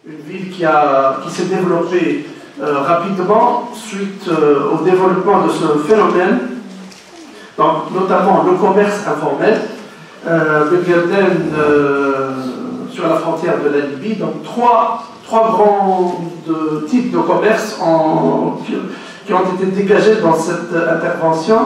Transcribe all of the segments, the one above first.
une ville qui s'est développée rapidement suite au développement de ce phénomène, donc notamment le commerce informel. Ben Guelden, sur la frontière de la Libye, donc trois grands types de commerce qui ont été dégagés dans cette intervention.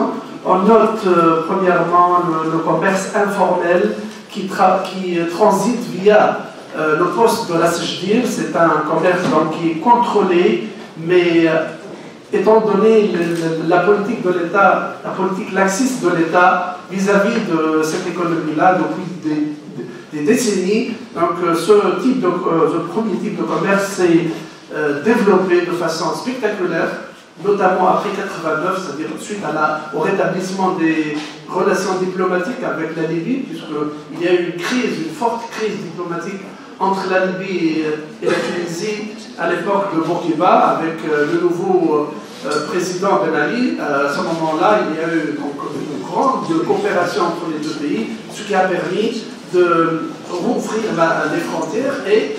On note premièrement le commerce informel qui transite via le poste de la Sejdir. C'est un commerce donc, qui est contrôlé, mais étant donné la politique de l'État, la politique laxiste de l'État vis-à-vis de cette économie-là depuis des décennies, donc ce premier type de commerce s'est développé de façon spectaculaire, notamment après 89, c'est-à-dire suite au rétablissement des relations diplomatiques avec la Libye, puisqu'il y a eu une forte crise diplomatique entre la Libye et la Tunisie à l'époque de Bourguiba, avec le nouveau président Ben Ali. À ce moment-là, il y a eu donc, une grande coopération entre les deux pays, ce qui a permis de rouvrir les frontières. Et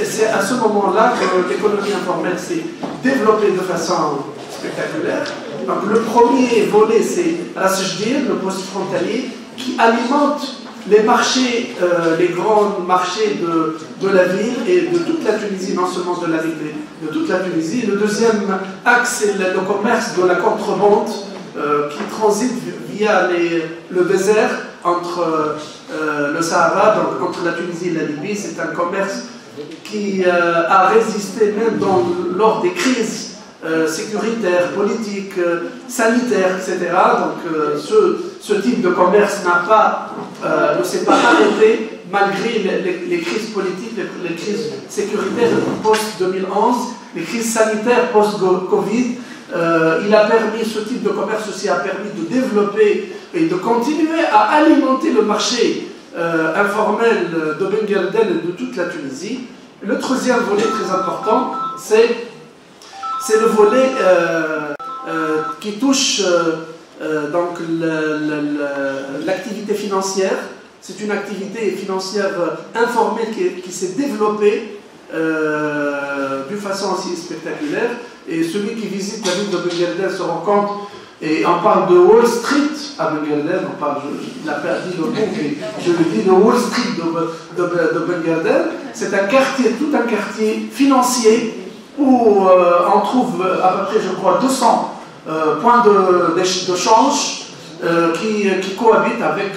c'est à ce moment-là que l'économie informelle s'est développée de façon spectaculaire. Donc, le premier volet, c'est la Sejdir, le poste frontalier, qui alimente les marchés, les grands marchés de la ville et de toute la Tunisie, non seulement de la ville, mais de toute la Tunisie. Le deuxième axe, c'est le commerce de la contrebande qui transite via le désert entre le Sahara, donc entre la Tunisie et la Libye. C'est un commerce qui a résisté même lors des crises sécuritaires, politiques, sanitaires, etc. Donc ce type de commerce ne s'est pas arrêté malgré les crises politiques, les crises sécuritaires post-2011, les crises sanitaires post-Covid. Ce type de commerce aussi a permis de développer et de continuer à alimenter le marché informel de Ben Guelden et de toute la Tunisie. Le troisième volet très important, c'est le volet qui touche donc l'activité financière. C'est une activité financière informelle qui s'est développée d'une façon aussi spectaculaire. Et celui qui visite la ville de Ben Guelden se rend compte, et on parle de Wall Street à Ben Guelden, il a perdu le mot, mais je le dis, de Wall Street de Ben Guelden. C'est tout un quartier financier où on trouve à peu près, je crois, 200 points de change qui cohabitent avec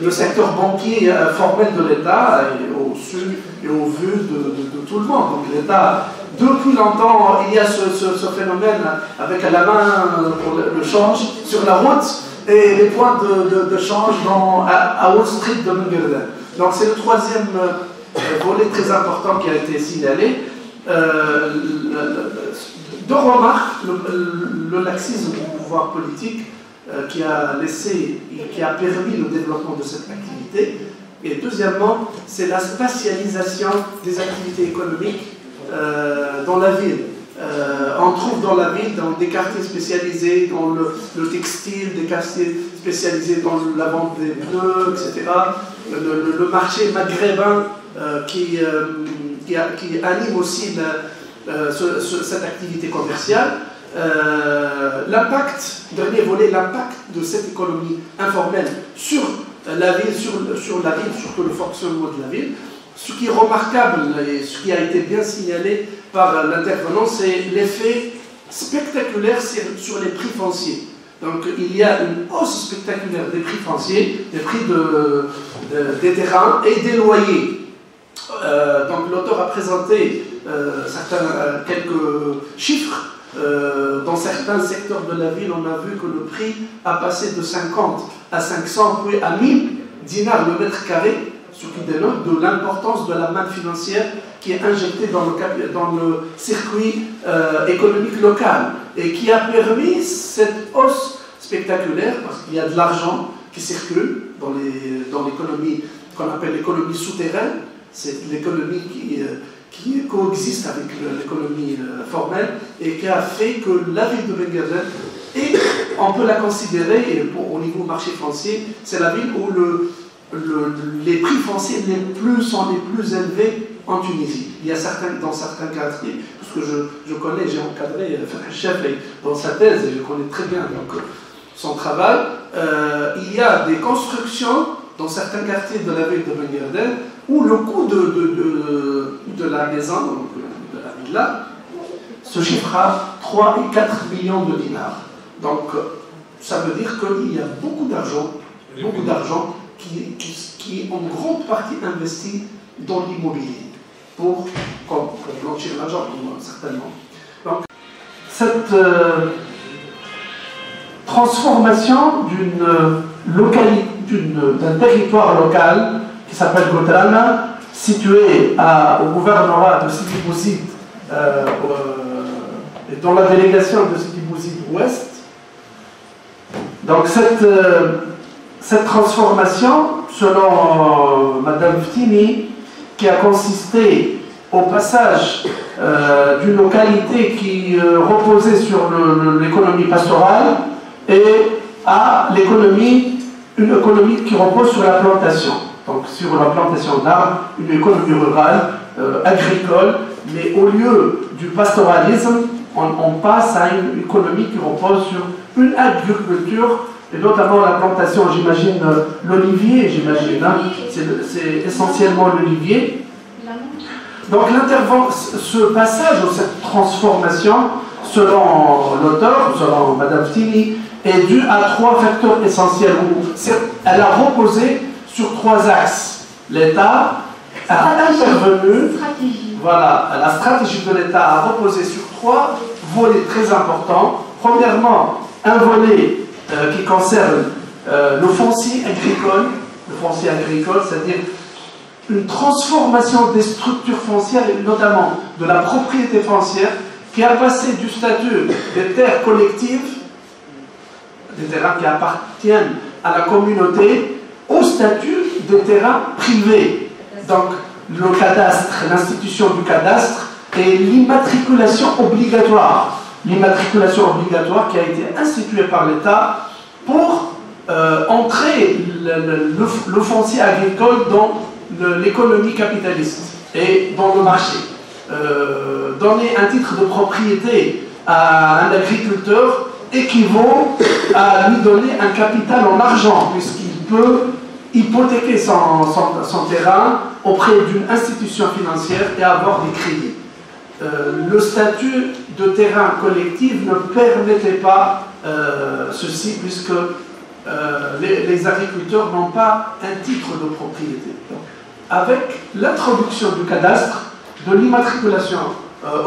le secteur banquier formel de l'État au sud et au vu de tout le monde. Donc l'État, depuis longtemps, il y a ce phénomène avec à la main pour le change sur la route et les points de change à Wall Street de Ben Guelden. Donc c'est le troisième volet très important qui a été signalé. Deux remarques, le laxisme du pouvoir politique qui a permis le développement de cette activité. Et deuxièmement, c'est la spatialisation des activités économiques dans la ville. On trouve dans la ville des quartiers spécialisés dans le textile, des quartiers spécialisés dans la vente des pneus, etc. Le marché maghrébin qui anime aussi cette activité commerciale. Dernier volet, l'impact de cette économie informelle sur la ville, surtout le fonctionnement de la ville. Ce qui est remarquable et ce qui a été bien signalé par l'intervenant, c'est l'effet spectaculaire sur les prix fonciers. Donc il y a une hausse spectaculaire des prix fonciers, des prix des terrains et des loyers. Donc l'auteur a présenté quelques chiffres. Dans certains secteurs de la ville, on a vu que le prix a passé de 50 à 500, puis à 1000 dinars le mètre carré, ce qui dénote de l'importance de la manne financière qui est injectée dans le circuit économique local et qui a permis cette hausse spectaculaire parce qu'il y a de l'argent qui circule dans l'économie qu'on appelle l'économie souterraine. C'est l'économie qui coexiste avec l'économie formelle et qui a fait que la ville de Ben Guelden, et on peut la considérer au niveau marché foncier, c'est la ville où les prix fonciers sont les plus élevés en Tunisie. Il y a dans certains quartiers, parce que je connais, j'ai encadré un chef dans sa thèse et je connais très bien donc, son travail. Il y a des constructions dans certains quartiers de la ville de Ben Yerdel où le coût de la maison, donc de la villa, se chiffre à 3 et 4 millions de dinars. Donc, ça veut dire qu'il y a beaucoup d'argent qui est en grande partie investi dans l'immobilier pour blanchir l'argent, certainement. Donc, cette transformation d'un territoire local qui s'appelle Gotrana, situé au gouvernorat de Sidi Bouzid, dans la délégation de Sidi Bouzid Ouest. Donc cette transformation, selon Madame Ftini, qui a consisté au passage d'une localité qui reposait sur l'économie pastorale et à une économie qui repose sur la plantation. Donc sur la plantation d'arbres, une économie rurale, agricole, mais au lieu du pastoralisme, on passe à une économie qui repose sur une agriculture, et notamment la plantation, j'imagine, l'olivier, j'imagine, hein, c'est essentiellement l'olivier. Donc ce passage ou cette transformation, selon l'auteur, selon Madame Ftini, est due à 3 facteurs essentiels. Elle a reposé sur 3 axes. L'État a intervenu, voilà, la stratégie de l'État a reposé sur 3 volets très importants. Premièrement, un volet qui concerne le foncier agricole, c'est-à-dire une transformation des structures foncières et notamment de la propriété foncière qui a passé du statut des terres collectives, des terrains qui appartiennent à la communauté, au statut des terrains privés. Donc le cadastre, l'institution du cadastre et l'immatriculation obligatoire. L'immatriculation obligatoire qui a été instituée par l'État pour entrer le foncier agricole dans l'économie capitaliste et dans le marché. Donner un titre de propriété à un agriculteur équivaut à lui donner un capital en argent, puisqu'il peut hypothéquer son terrain auprès d'une institution financière et avoir des crédits. Le statut de terrain collectif ne permettait pas ceci, puisque les agriculteurs n'ont pas un titre de propriété. Donc, avec l'introduction du cadastre, de l'immatriculation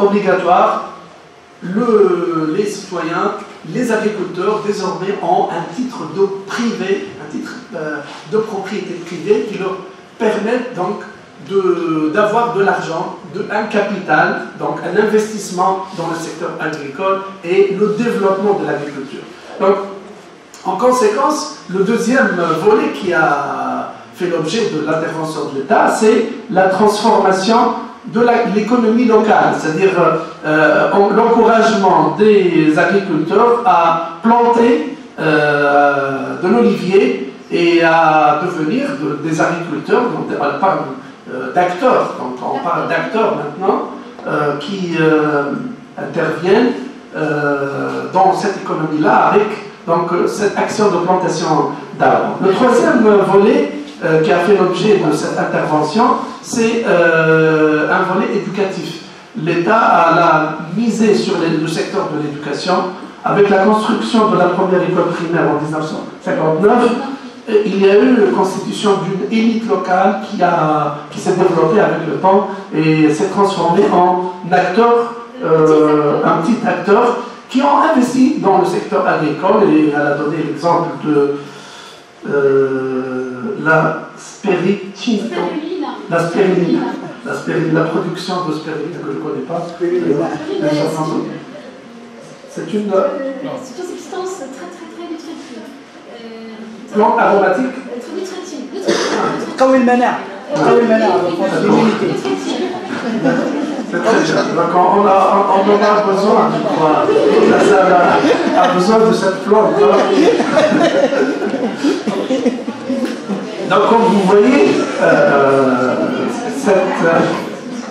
obligatoire, les citoyens, les agriculteurs, désormais ont un titre de privé, un titre de propriété privée qui leur permet donc d'avoir de l'argent, un capital, donc un investissement dans le secteur agricole et le développement de l'agriculture. Donc, en conséquence, le deuxième volet qui a fait l'objet de l'intervention de l'État, c'est la transformation de l'économie locale, c'est-à-dire l'encouragement des agriculteurs à planter de l'olivier et à devenir des agriculteurs, donc on parle d'acteurs, donc on parle d'acteurs maintenant qui interviennent dans cette économie-là avec donc, cette action de plantation d'arbres. Le troisième volet qui a fait l'objet de cette intervention, c'est un volet éducatif. L'État a misé sur le secteur de l'éducation avec la construction de la première école primaire en 1959. Il y a eu la constitution d'une élite locale qui s'est développée avec le temps et s'est transformée en acteur, un petit acteur qui ont investi dans le secteur agricole, et elle a donné l'exemple de la spirulina, la production de spirulina que je ne connais pas. C'est une substance très nutritive. Plante aromatique. قوي المناعة. قوي المناعة. C'est très bien. Donc on en a besoin, je crois. La salle a besoin de cette plante. Donc comme vous voyez,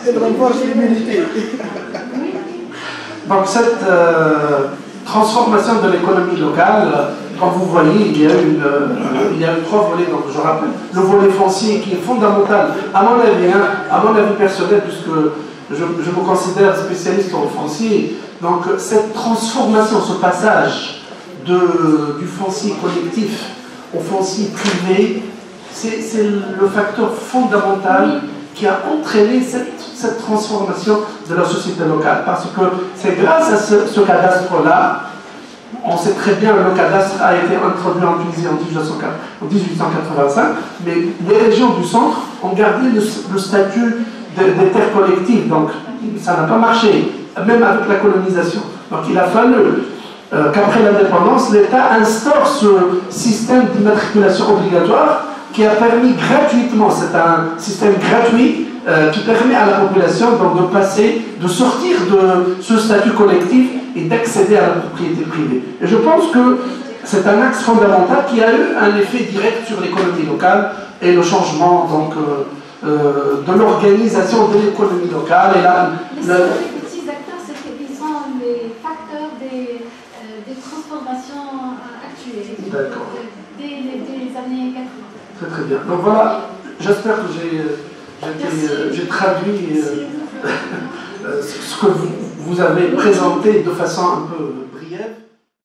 Elle renforce l'immunité. Donc cette transformation de l'économie locale, comme vous voyez, il y a eu trois volets, donc je rappelle, le volet foncier qui est fondamental, à mon avis personnel, puisque je me considère spécialiste en foncier, donc cette transformation, ce passage du foncier collectif au foncier privé, c'est le facteur fondamental qui a entraîné cette transformation de la société locale. Parce que c'est grâce à ce cadastre-là, on sait très bien que le cadastre a été introduit en Tunisie en 1885, mais les régions du centre ont gardé le statut des terres collectives, donc ça n'a pas marché, même avec la colonisation. Donc il a fallu qu'après l'indépendance, l'État instaure ce système d'immatriculation obligatoire qui a permis gratuitement, c'est un système gratuit qui permet à la population donc, de sortir de ce statut collectif et d'accéder à la propriété privée. Et je pense que c'est un axe fondamental qui a eu un effet direct sur l'économie locale et le changement donc, de l'organisation de l'économie locale. Et là, les petits acteurs, ils sont les facteurs des transformations actuelles, dès les années 80. Très très bien. Donc voilà, j'espère que j'ai traduit ce que vous avez présenté de façon un peu briève.